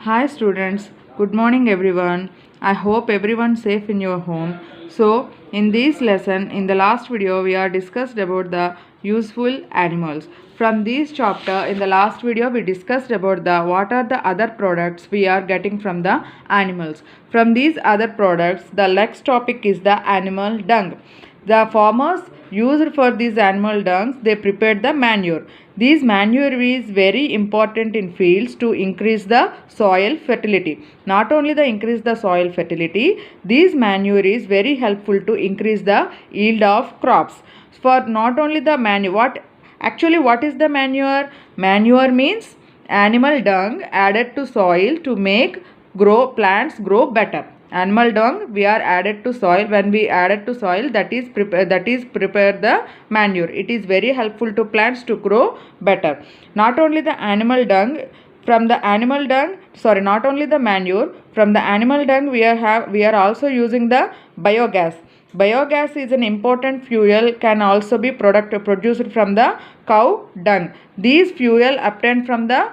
Hi students, good morning everyone. I hope everyone safe in your home. So in this lesson, in the last video we are discussed about the useful animals. From this chapter, in the last video we discussed about the what are the other products we are getting from the animals. From these other products, the next topic is the animal dung. The farmers used for these animal dungs, they prepared the manure. This manure is very important in fields to increase the soil fertility. Not only the increase the soil fertility, this manure is very helpful to increase the yield of crops. For not only the manure, what is the manure? Manure means animal dung added to soil to make plants grow better. Animal dung we are added to soil. When we added to soil, that is prepare the manure. It is very helpful to plants to grow better. Not only the animal dung, not only the manure, from the animal dung we are also using the biogas. Biogas is an important fuel, can also be produced from the cow dung. These fuel obtained from the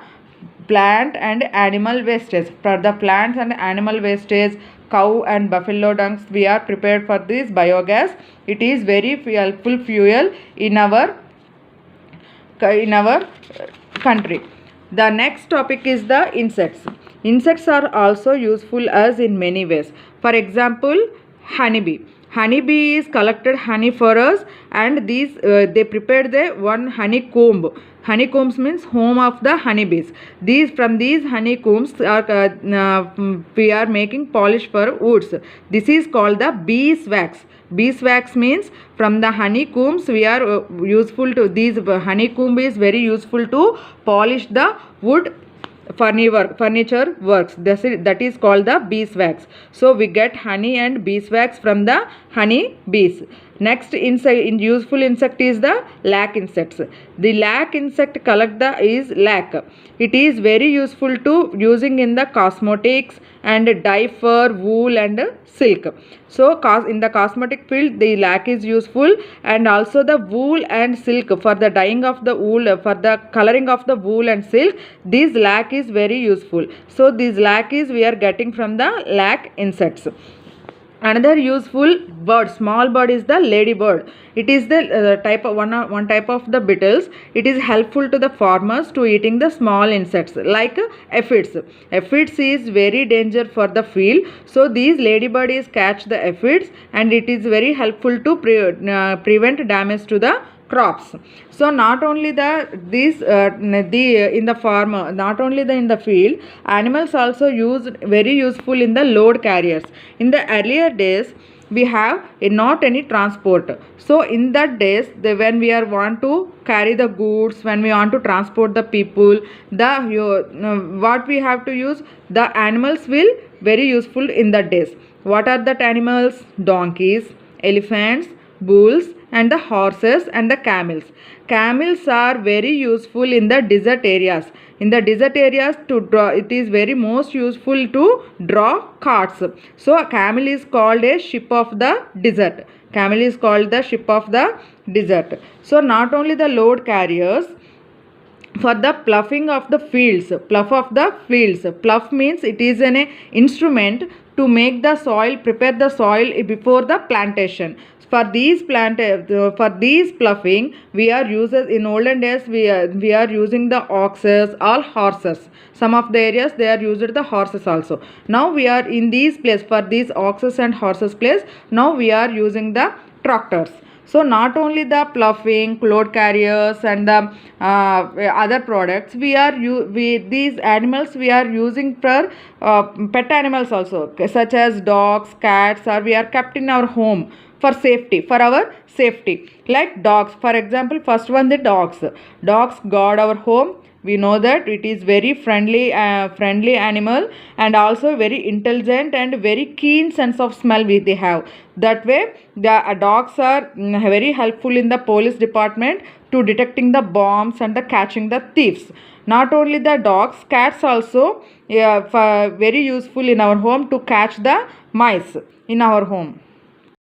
plant and animal wastage. For the plants and animal wastage, cow and buffalo dungs, we are prepared for this biogas. It is very helpful fuel in our country. The next topic is the insects. Insects are also useful as in many ways. For example, honeybee. Honeybee is collected honey for us, and these they prepared the one honeycomb. Honeycombs means home of the honeybees. From these honeycombs we are making polish for woods. This is called the beeswax. Beeswax means from the honeycombs we are useful to these honeycomb is very useful to polish the wood furniture works. That is called the beeswax. So we get honey and beeswax from the honey bees. Next useful insect is the lac insects. The lac insect is lac. It is very useful to using in the cosmetics and dye for wool and silk. So in the cosmetic field, the lac is useful, and also the wool and silk for the dyeing of the wool, for the coloring of the wool and silk. This lac is very useful. So this lac is we are getting from the lac insects. Another useful bird, small bird, is the ladybird. It is the one type of the beetles. It is helpful to the farmers to eating the small insects like aphids. Aphids is very danger for the field. So these ladybirds catch the aphids, and it is very helpful to prevent damage to the crops. So not only in the farm, not only in the field, animals also very useful in the load carriers. In the earlier days, we have not any transport. So in that days, when we want to carry the goods, when we want to transport the people, what we have to use, the animals will very useful in that days. What are that animals? Donkeys, elephants, bulls, and the horses and the camels. Camels are very useful in the desert areas. In the desert areas, to draw, it is very most useful to draw carts. So a camel is called a ship of the desert. Camel is called the ship of the desert. So not only the load carriers, for the ploughing of the fields, plough means it is an instrument to make the soil, prepare the soil before the plantation. For these ploughing, we are users in olden days. We are using the oxes or horses. Some of the areas they are used the horses also. Now we are in these place, for these oxes and horses place. Now we are using the tractors. So not only the ploughing, load carriers, and the other products, these animals we are using for pet animals also, such as dogs, cats, or we are kept in our home for our safety. Like dogs, for example, first one, the dogs. Dogs guard our home. We know that it is very friendly animal, and also very intelligent and very keen sense of smell they have. That way the dogs are very helpful in the police department to detecting the bombs and the catching the thieves. Not only the dogs, cats also very useful in our home to catch the mice in our home.